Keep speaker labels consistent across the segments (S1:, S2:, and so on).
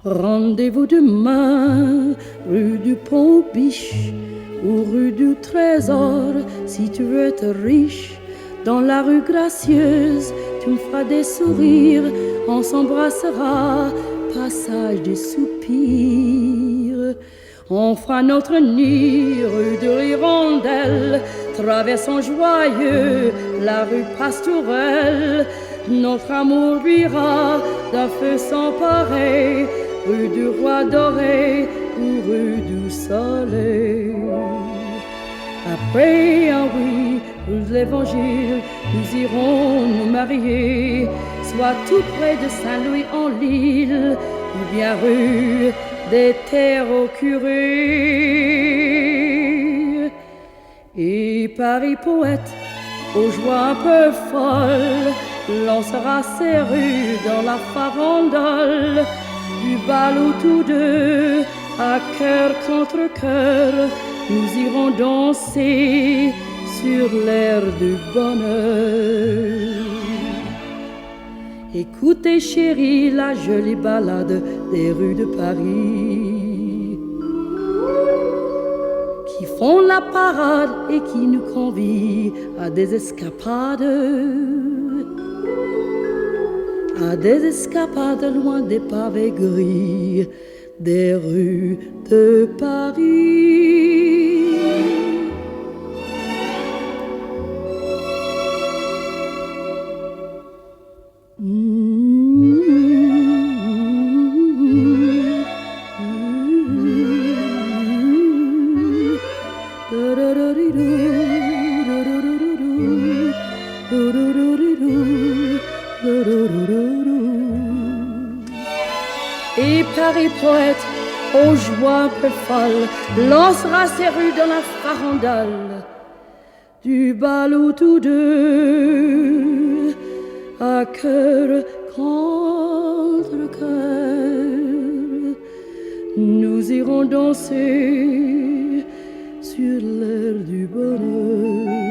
S1: Rendez-vous demain, rue du Pont-Biche ou rue du Trésor, si tu veux être riche. Dans la rue gracieuse, tu me feras des sourires, on s'embrassera, passage des soupirs. On fera notre nid, rue de l'Hirondelle, traversons joyeux la rue Pastourelle. Notre amour luira d'un feu sans pareil, rue du Roi Doré ou rue du Soleil. Après un oui, rue de l'Évangile, nous irons nous marier, soit tout près de Saint-Louis-en-l'Île, ou bien rue des Terres au Curé. Et Paris poète, aux joies un peu folles, lancera ses rues dans la farandole du bal où tous deux, à cœur contre cœur, nous irons danser sur l'air du bonheur. Écoutez chérie la jolie ballade des rues de Paris qui font la parade et qui nous convient à des escapades loin des pavés gris des rues de Paris. Et Paris poète, aux joies un peu folles, lancera ses rues dans la farandole du bal où tous deux, à cœur contre cœur, nous irons danser sur l'air du bonheur.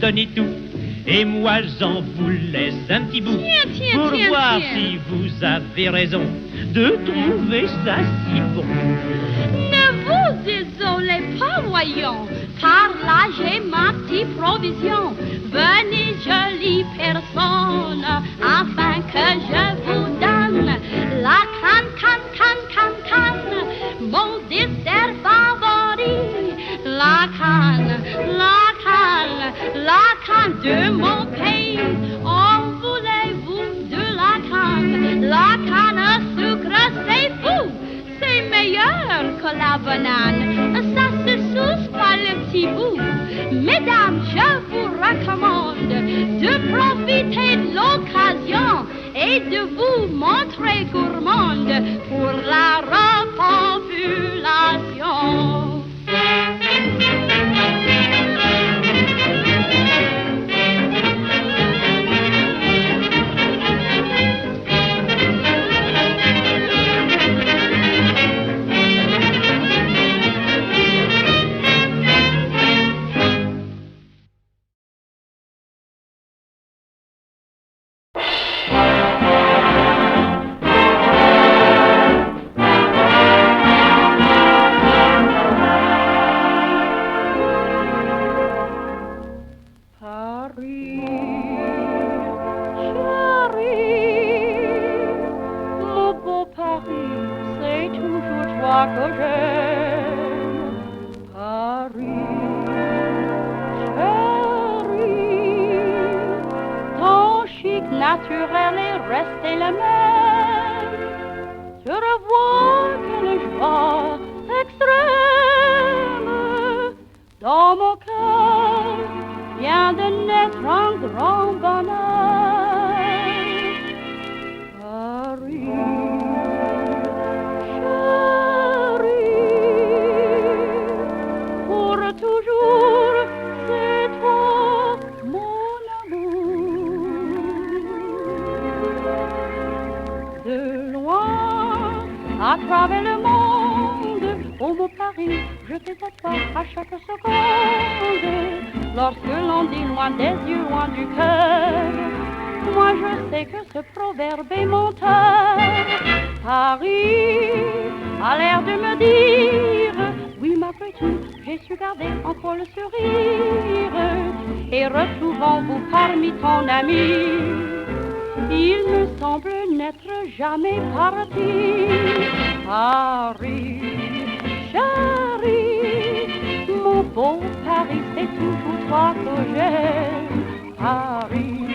S2: Donnez tout, et moi j'en vous laisse un petit bout pour voir si vous avez raison de trouver ça si bon.
S3: Ne vous désolez pas, voyons, car là j'ai ma petite provision. Venez, jolie personne, afin que je vous donne la canne, canne, canne, canne, canne. de mon pays. En voulez-vous de la canne à sucre, c'est fou, c'est meilleur que la banane, ça se souffle pas le petit bout. Mesdames, je vous recommande de profiter de l'occasion et de vous montrer gourmande pour la repopulation.
S1: Naturel est resté le même. Je revois quelle joie extrême dans mon cœur vient de naître un grand bonheur. Paris, chérie, pour toujours, c'est toi mon amour. De loin, à travers le monde, ô mon Paris, je t'attends à chaque seconde. Lorsque l'on dit loin des yeux, loin du cœur, moi je sais que ce proverbe est menteur. Paris a l'air de me dire, oui ma petite, j'ai su garder encore le sourire. Et retrouvons-vous parmi ton ami, il me semble n'être jamais parti. Paris, chérie, mon beau Paris, c'est toujours toi que j'aime. Paris,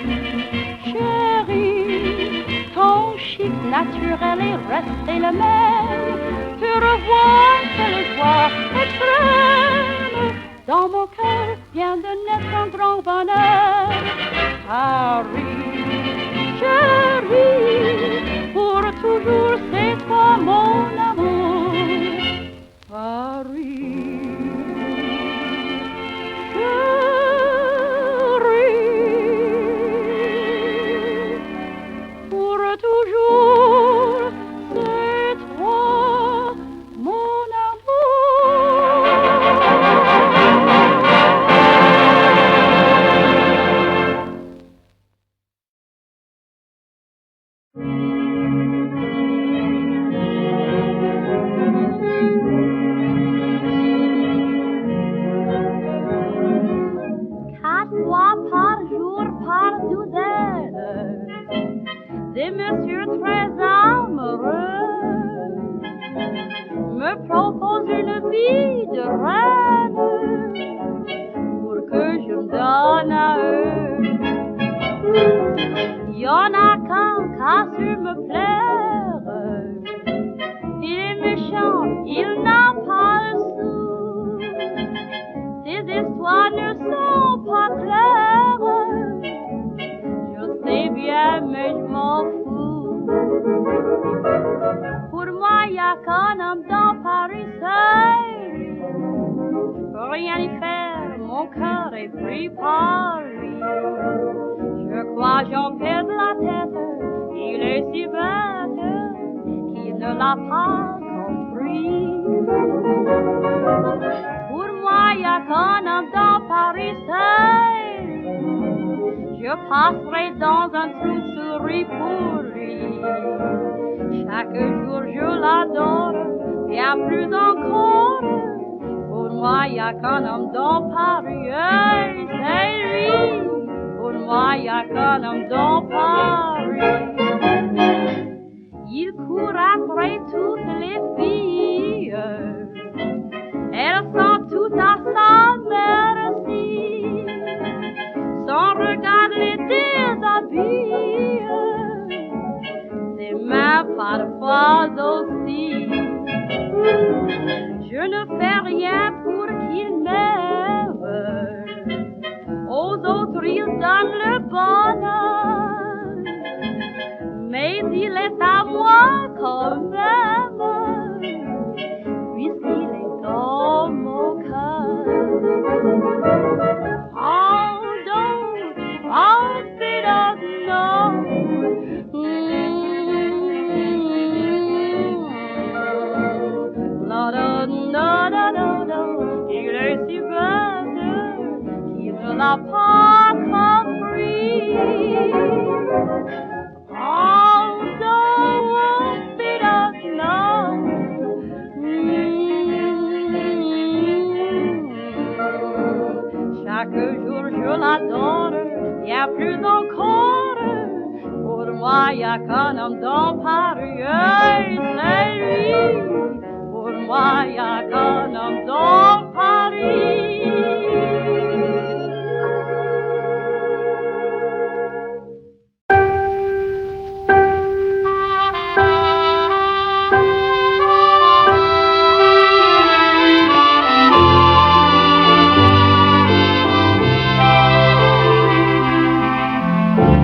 S1: chérie, ton chic naturel est resté le même. Tu revois quelle joie extrême, dans mon cœur vient de naître un grand bonheur. Paris, chérie, pour toujours c'est toi mon amour. Paris, chérie, pour toujours c'est toi mon amour. Des messieurs très amoureux me proposent une vie de reine pour que je me donne à eux. Il y en a qu'un su me plaire, il est méchant, il n'a pas le sou. Ses histoires ne sont pas claires, je sais bien mais je m'en fous. Pour moi y a qu'un homme dans Paris seul, je peux rien y faire, mon cœur est pris par lui. Je crois j'en perds la tête, il est si bête qu'il ne l'a pas compris. Pour moi y a qu'un homme dans Paris seul, je passerai dans un trou de souris pour lui. Chaque jour je l'adore, bien plus encore. Pour moi y a qu'un homme dans Paris, c'est lui. Pour moi y a qu'un homme dans Paris. Il court après toutes les filles, elles sont toutes à sa merci. Sans
S3: toi aussi. Je ne fais rien pour qu'il m'aime. Aux autres, ils donnent le bonheur. Mais il est à moi quand même, puisqu'il est dans mon cœur. Oh, don't, oh, bit of no. Il est si bête qu'il ne l'a pas compris. Oh, don't be the no. Chaque jour je l'adore, y a plus encore. Pour moi, y a qu'un homme dans Paris, c'est lui. Pour moi, y a qu'un homme dans Paris.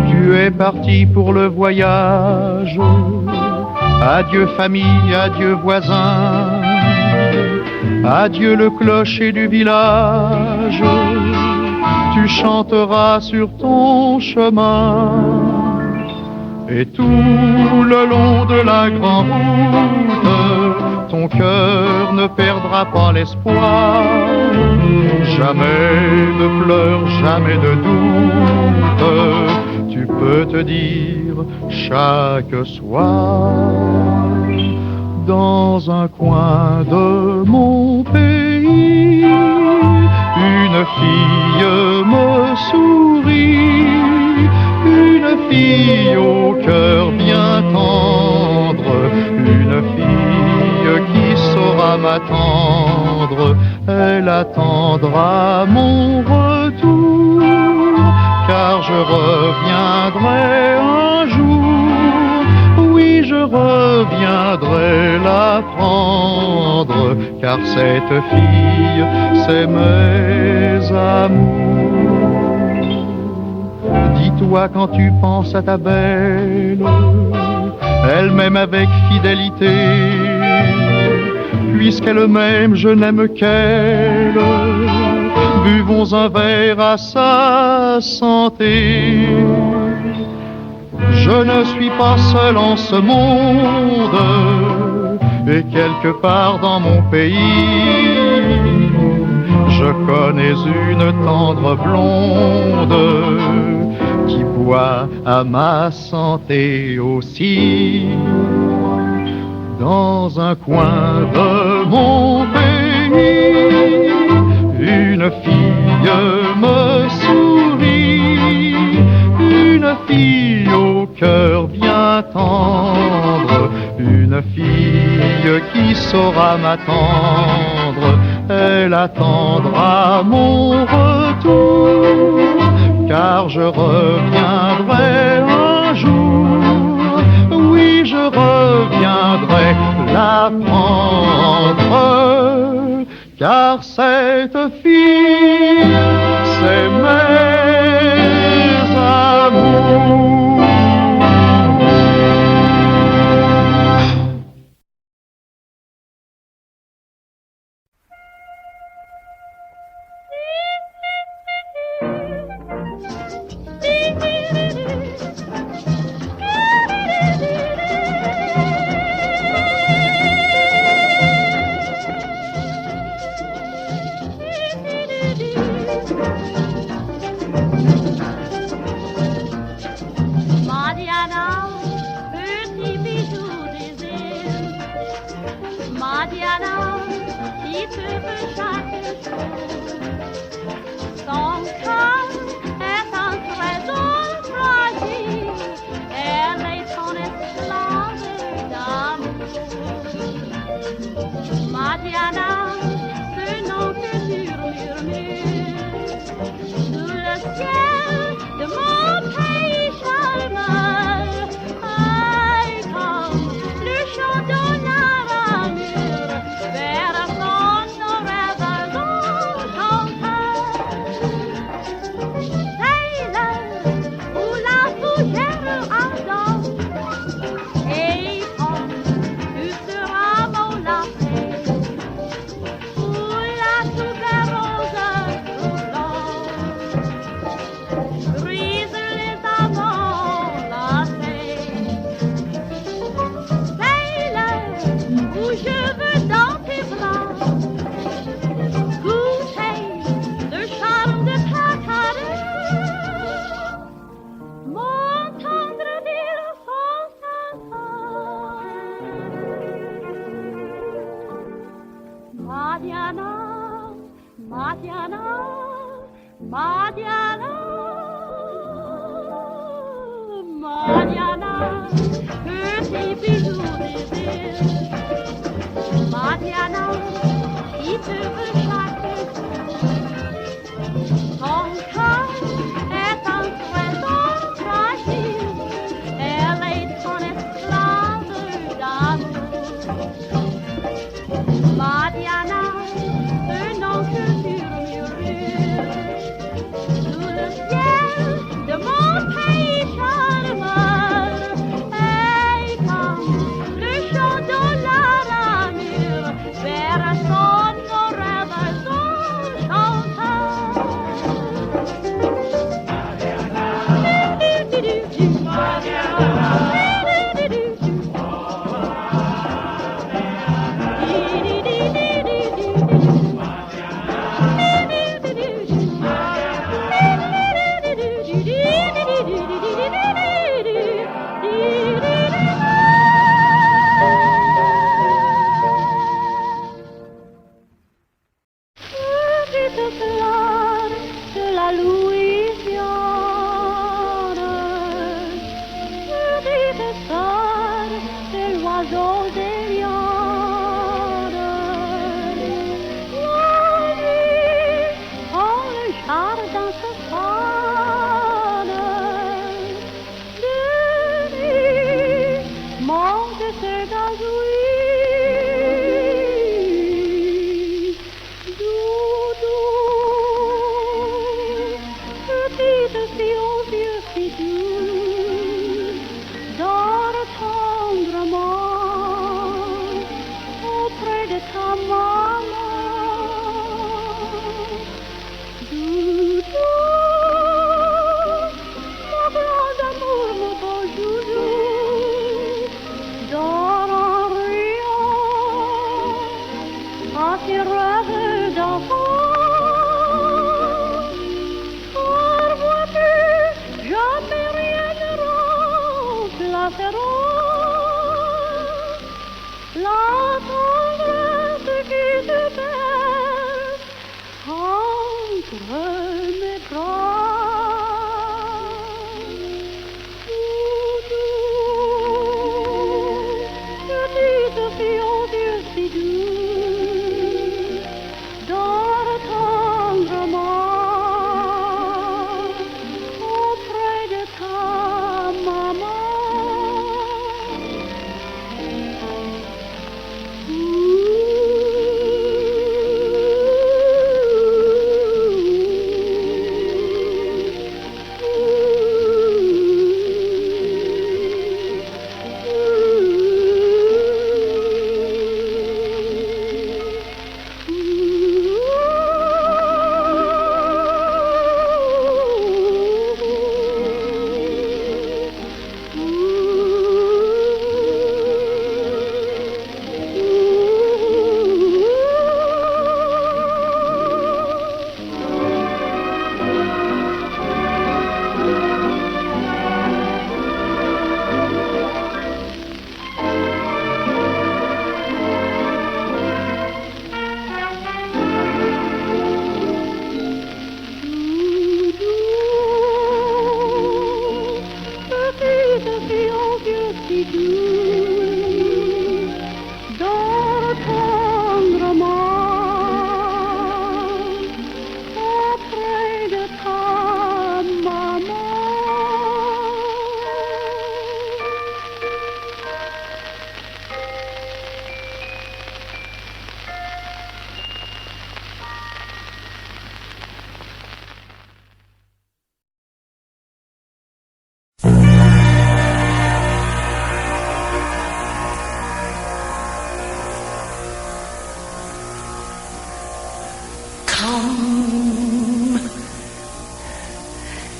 S4: Tu es parti pour le voyage. Adieu famille, adieu voisins, adieu le clocher du village. Tu chanteras sur ton chemin, et tout le long de la grande route, ton cœur ne perdra pas l'espoir. Jamais de pleurs, jamais de doute. Tu peux te dire chaque soir, dans un coin de mon pays, une fille me sourit, une fille au cœur bien tendre, une fille qui saura m'attendre. Elle attendra mon retour, car je reviendrai un jour. Oui, je reviendrai la prendre, car cette fille, c'est mes amours. Dis-toi quand tu penses à ta belle, elle m'aime avec fidélité. Puisqu'elle m'aime, je n'aime qu'elle. Buvons un verre à sa santé. Je ne suis pas seul en ce monde, et quelque part dans mon pays, je connais une tendre blonde qui boit à ma santé aussi. Dans un coin de mon pays, une fille me sourit, une fille au cœur bien tendre, une fille qui saura m'attendre. Elle attendra mon retour, car je reviendrai un jour. Oui, je reviendrai la prendre, car cette fille, c'est mes amours.
S3: Madiana, petit bijou des îles. Madiana, si tu veux chaque jour. Son cœur est un trésor fragile. Elle est ton esclave d'amour. Madiana, ce nom que tu murmures. Madiana, Madiana, Madiana, Madiana, petit bijou bébé. Madiana, si tu veux chaque jour, ton cœur est un trésor fragile, elle est ton esclave d'amour. Madiana, un nom que tu murmures, sous le ciel de mon pays charmeur, et comme le chant de la ramure, vers son oreille chanteur.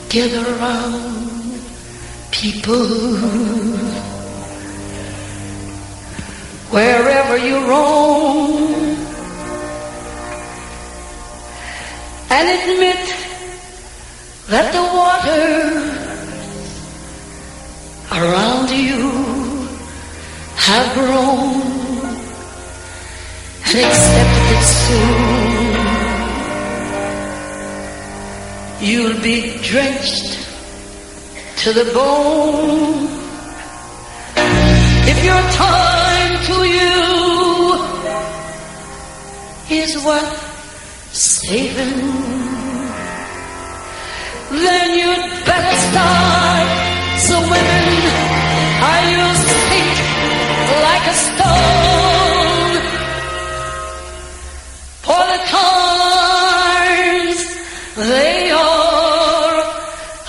S5: Gather round, people, wherever you roam, and admit that the waters around you have grown, and accept the it soon. You'll be drenched to the bone. If your time to you is worth saving, then you'd better start swimming, or you'll sink like a stone. For the times, they are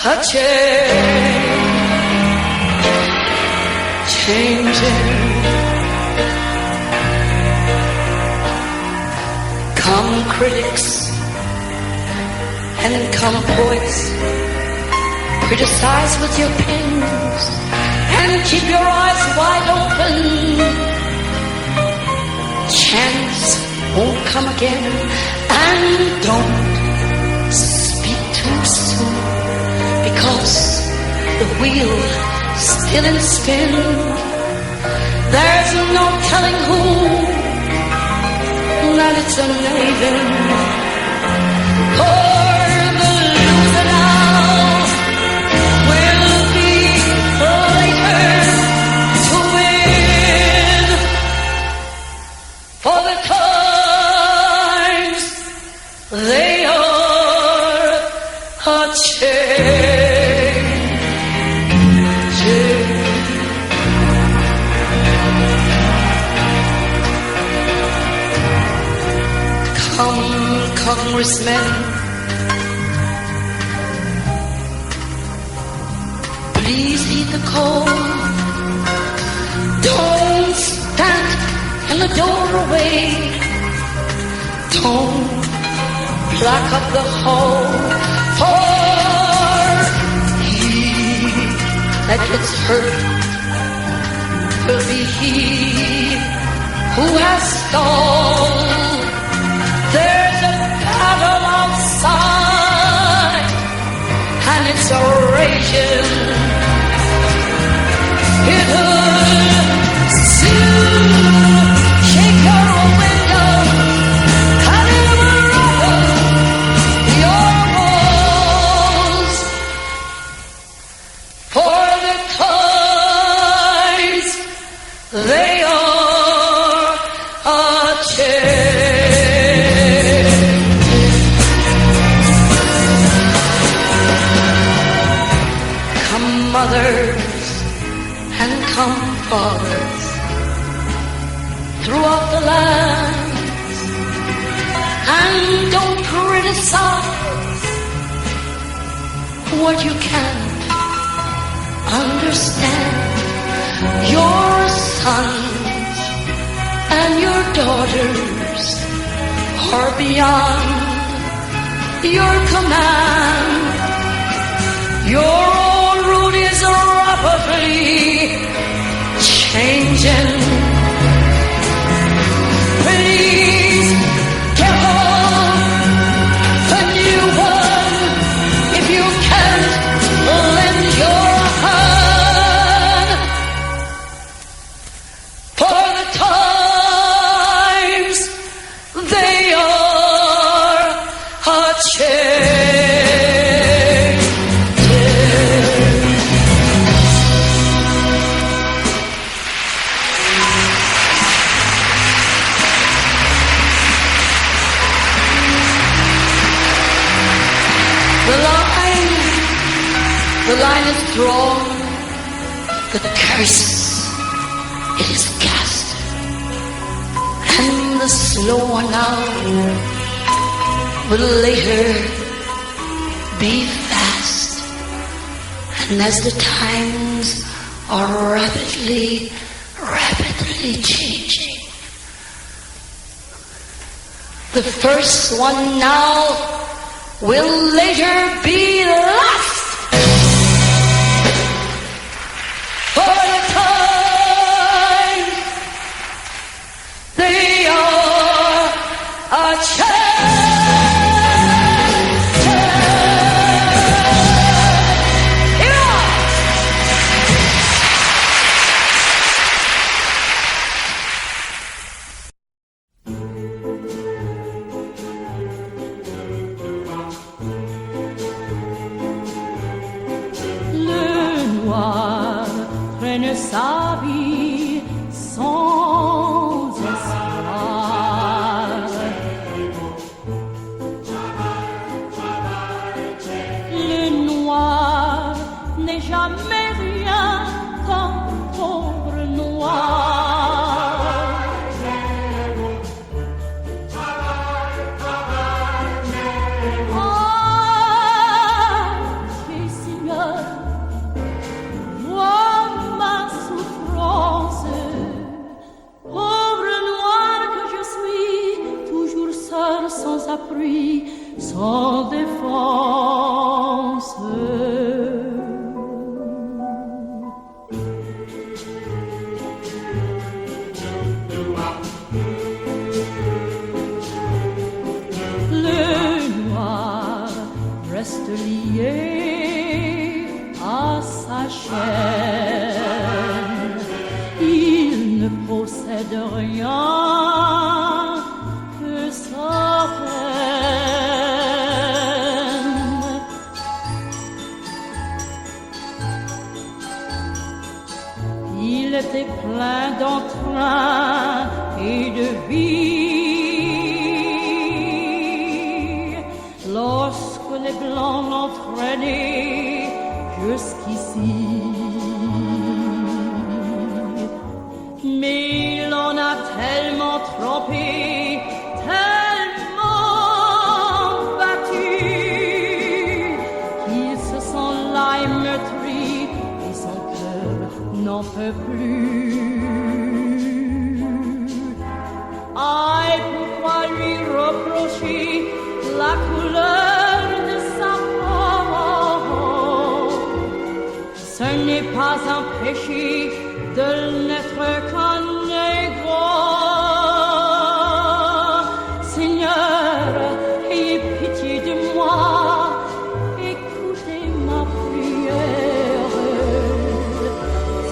S5: a changing. Come critics and come poets, criticize with your pens and keep your eyes wide open. Chance won't come again, and don't speak too soon, because the wheel still in spin. There's no telling who that it's a maiden. For the loser now will be later to win. For the times, they are a changing. Come, congressmen, please heed the call. Don't stand in the doorway. Don't block up the hall. For he that gets hurt will be he who has stalled. There's a battle outside, and it's a raging. It'll soon shake your window, and it will rattle your walls. For the times, they are a mothers and come fathers throughout the land, and don't criticize what you can't understand. Your sons and your daughters are beyond your command. Your old route is rapidly changing. Please get on the new one. If you can't lend your hand, for the times, they are a change. The line is drawn, the curse, it is cast, and the slow one now will later be fast. And as the times are rapidly changing, the first one now will later be last. For the time, they are a
S1: mène sa vie sans espoir. Le noir n'est jamais rien comme ombre noire. Sans appui, sans défense. Le noir reste lié à sa chaîne. Il ne possède rien. Il était plein d'entrain et de vie lorsque les blancs l'entraînaient jusqu'ici. Mais il en a tellement trompé, tellement battu, qu'il se sent là et meurtri et son cœur n'en peut plus. Aïe, pourquoi lui reprocher la couleur de sa peau? Ce n'est pas un péché de n'être qu'un négro. Seigneur, ayez pitié de moi, écoutez ma prière.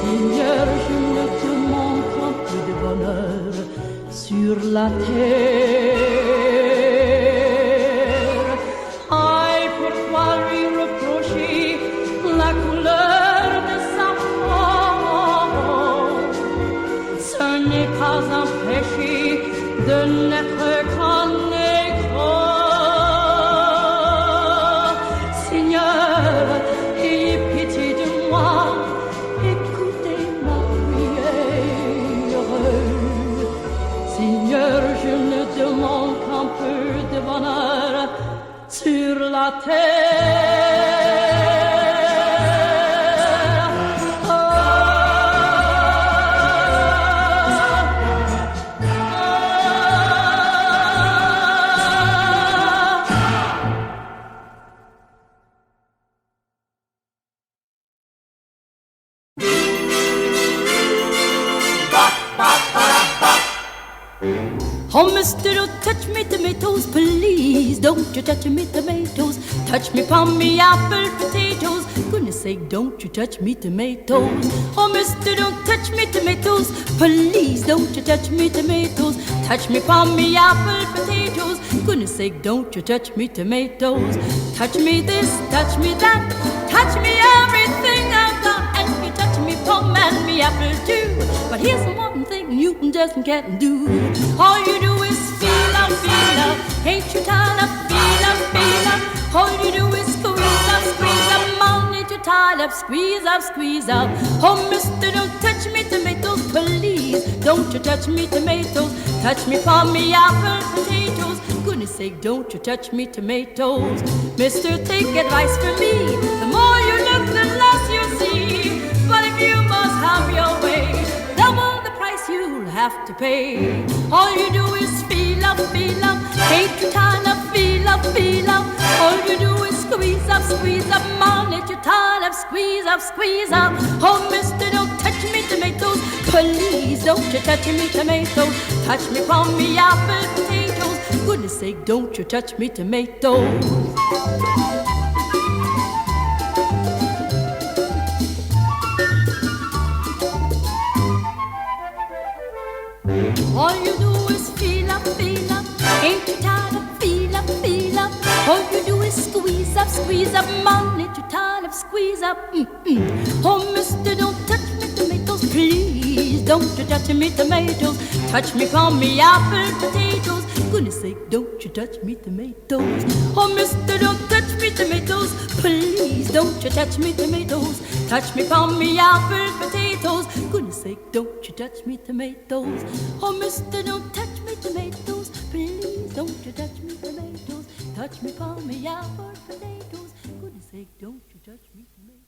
S1: Seigneur, je ne demande qu'un peu de bonheur sur la terre. Aïe, pourquoi lui reprocher la couleur de sa peau? Ce n'est pas un péché de n'être qu'un négro. Seigneur, ayez pitié de moi, écoutez ma prière. Seigneur, je ne demande qu'un peu de bonheur sur la terre. Oh, mister, don't touch me tomatoes, please. Don't you touch me tomatoes. Touch me palm, me apple, potatoes. Goodness sake, don't you touch me tomatoes. Oh, mister, don't touch me tomatoes, please. Don't you touch me tomatoes. Touch me palm, me apple, potatoes. Goodness sake, don't you touch me tomatoes. Touch me this, touch me that. Touch me everything I've got. And you touch me palm and me apple too. But here's one thing you just can't do. All you do is feel up, feel up. Ain't you tired of feel up, feel up? All you do is squeeze up, squeeze up. Mom, ain't you tired of squeeze up, squeeze up? Oh, mister, don't touch me tomatoes, please. Don't you touch me tomatoes. Touch me for me apple, potatoes. Goodness sake, don't you touch me tomatoes. Mister, take advice from me. The more you look, the less you see. But if you must have your way, double the price you'll have to pay. All you do is feel up, feel up. Ain't you tired of feel up, feel up? All you do is squeeze up, squeeze up. Man, ain't you tired of squeeze up, squeeze up? Oh, mister, don't touch me tomatoes, please. Don't you touch me tomatoes. Touch me from me apple, potatoes. Goodness sake, don't you touch me tomatoes. All you do is feel up, feel up. Ain't you tired of feel up, feel up? All you do is squeeze up, man. Ain't you tired of squeeze up? Oh, mister, don't touch me tomatoes. don't you touch me tomatoes. Touch me from me apple potatoes. Goodness sake, don't you touch me tomatoes. Oh, mister, don't touch me tomatoes. Please, don't you touch me tomatoes. Touch me from me apple potatoes. Goodness sake, don't you touch me tomatoes. Oh, mister, don't touch me tomatoes. Please, don't you touch me tomatoes. Touch me from me apple potatoes. Goodness sake, don't you touch me tomatoes.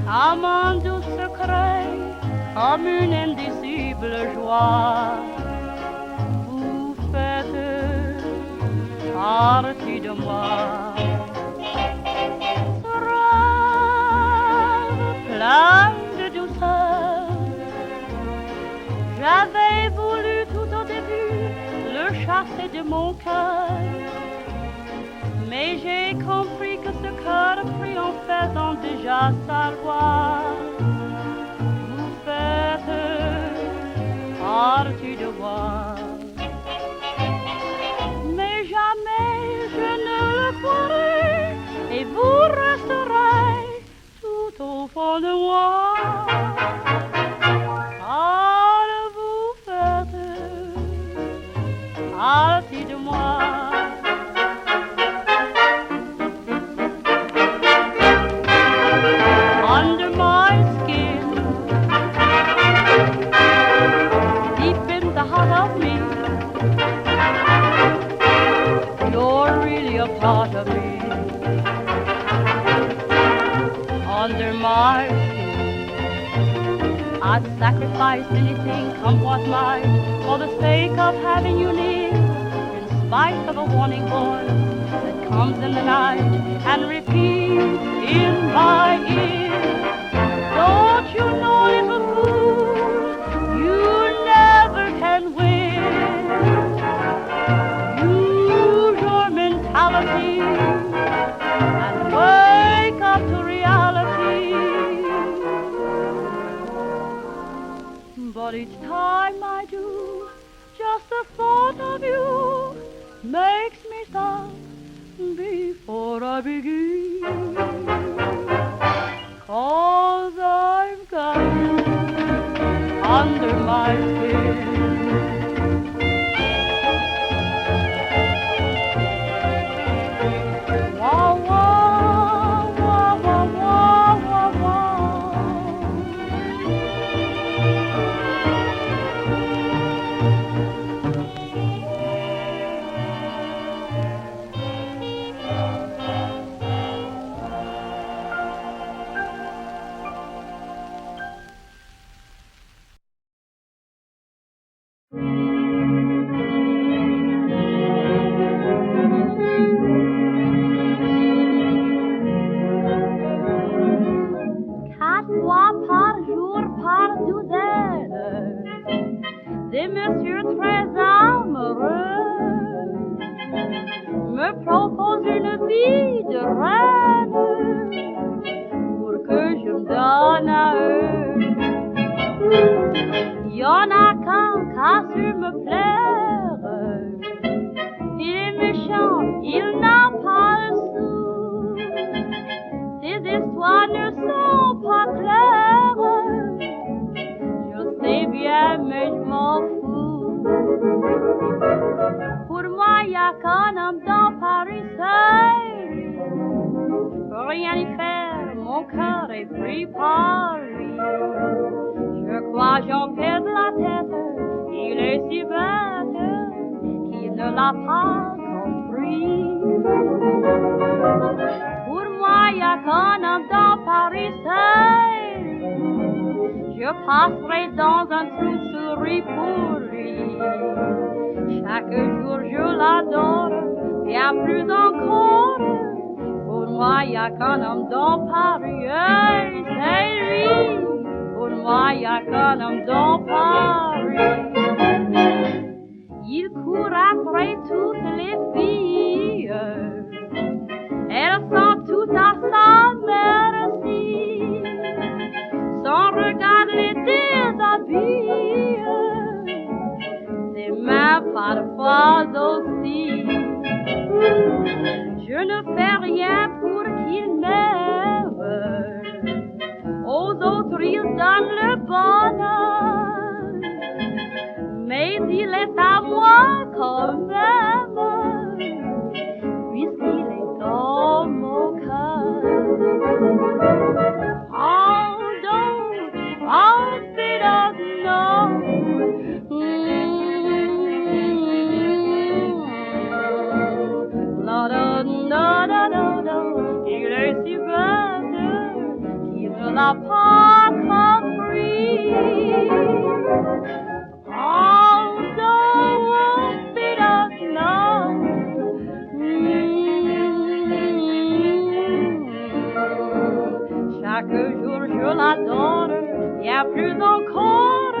S3: Comme un doux secret, comme une indicible joie, vous faites partie de moi. Ce rêve plein de douceur, j'avais voulu tout au début le chasser de mon cœur. Mais j'ai compris que ce cœur pris en faisant déjà sa loi. Vous faites partie de moi. Mais jamais je ne le croirai et vous resterez tout au fond de moi. Car vous faites partie de moi. Under my skin, deep in the heart of me, you're really a part of me. Under my skin, I'd sacrifice anything, come what might, for the sake of having you near, in spite of a warning voice that comes in the night and repeats in my ear. Don't you know, little fool, you never can win. Use your mentality and wake up to reality. But each time I do, just the thought of you makes me stop before I begin. 'Cause I've got you under my skin. Wah, wah, wah, wah, wah, wah, wah. Des messieurs très amoureux me proposent une vie de reine pour que je me donne à eux. Y'en a qu'à su me plaire. Il est méchant, il n'a pas le sou. Ses histoires ne sont pas claires. Je sais bien, mais je m'en fous. Pour moi, y a qu'un homme dans Paris seul. Je peux rien y faire, mon cœur est pris par lui. Je crois j'en perds la tête, il est si bête qu'il ne l'a pas compris. Pour moi, y a qu'un homme dans Paris seul. Je passerai dans un trou de souris pour lui. Chaque jour je l'adore, bien plus encore. Pour
S1: moi, y a qu'un homme dans Paris, c'est lui. Pour moi, y a qu'un homme dans Paris. Il court après toutes les filles. Elles sont toutes à sa merci. Son regard les déshabille. Ses mains parfois aussi. Je ne fais rien pour qu'il m'aime. Aux autres, il donne le bonheur. Mais il est à moi quand même, puisqu'il est dans mon cœur. Oh, don't, oh, they don't know. La da da da da da. Il est si bête qu'il ne l'a pas compris. Chaque jour je l'adore, bien plus encore.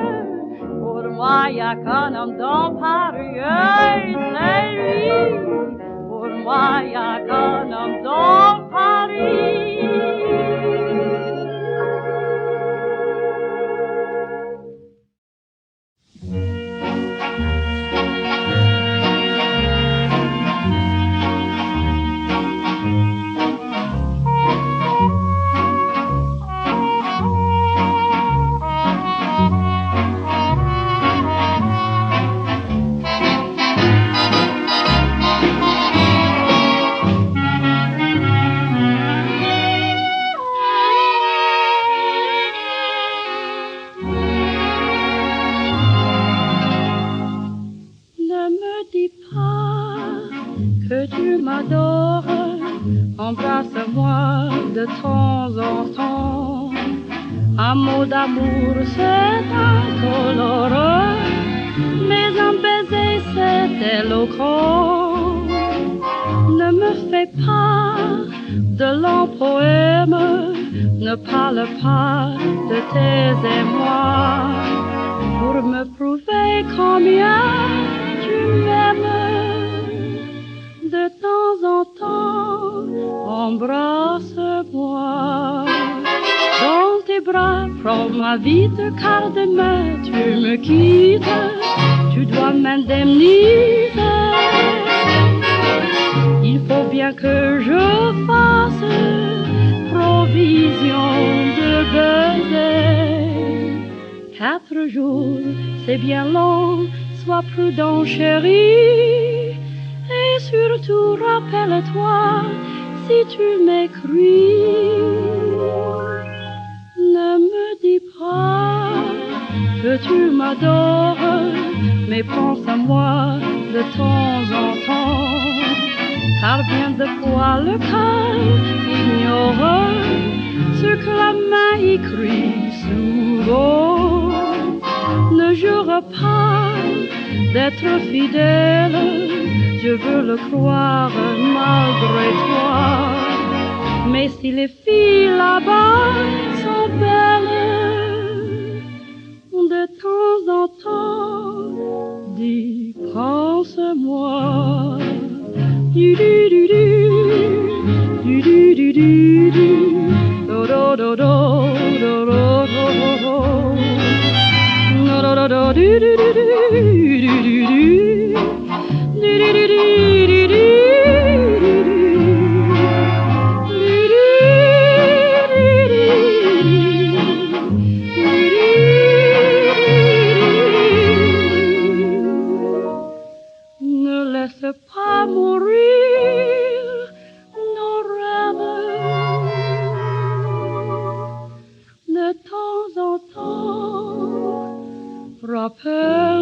S1: Pour moi, y a qu'un homme dans Paris, c'est lui. Pour moi, y a qu'un homme dans Paris. Embrasse-moi de temps en temps. Un mot d'amour, c'est incolore, mais un baiser, c'est éloquent. Ne me fais pas de longs poèmes, ne parle pas de tes émois, pour me prouver combien tu m'aimes. De temps en temps, embrasse-moi. Dans tes bras, prends-moi vite, car demain tu me quittes. Tu dois m'indemniser. Il faut bien que je fasse provision de baiser. 4 jours, c'est bien long, sois prudent, chérie. Et surtout, rappelle-toi, si tu m'écris, ne me dis pas que tu m'adores, mais pense à moi de temps en temps, car bien de fois le cœur ignore ce que la main écrit souvent. Ne jure pas d'être fidèle, je veux le croire malgré toi. Mais si les filles là-bas sont belles, de temps en temps, dis, pense-moi. Du du du du du du du du do do do do do do do do do do do do do do do do. Ne laisse pas mourir nos rêves. De temps en temps, rappelle-toi.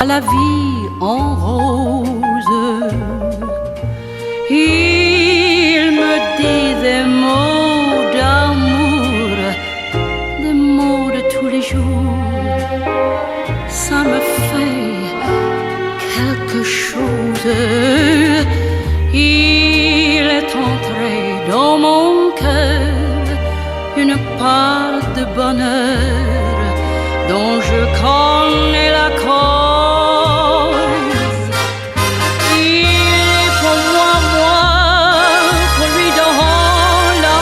S1: la vie en rose. Il me dit des mots d'amour, des mots de tous les jours. Ça me fait quelque chose. Il est entré dans mon cœur une part de bonheur dont je connais la cause. Il est pour moi, pour lui dans la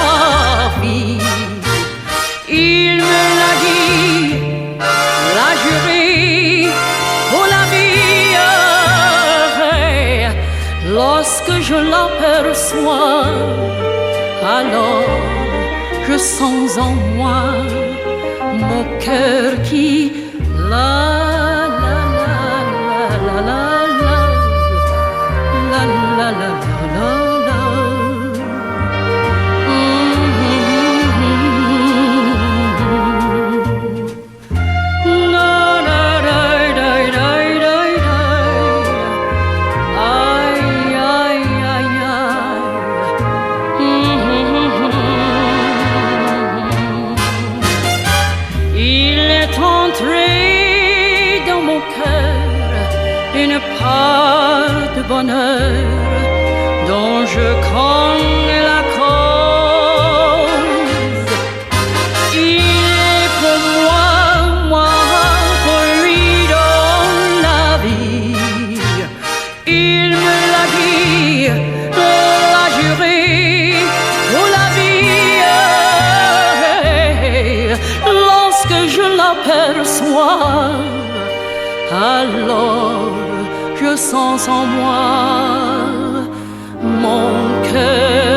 S1: vie. Il me l'a dit, l'a juré, pour la vie. Lorsque je l'aperçois, alors je sens en moi mon cœur qui la la la la la la la la la la la. Une part de bonheur dont je connais la cause. Il est pour moi, pour lui dans la vie. Il me l'a dit, l'a juré, pour la vie. Lorsque je l'aperçois, alors je sens en moi mon cœur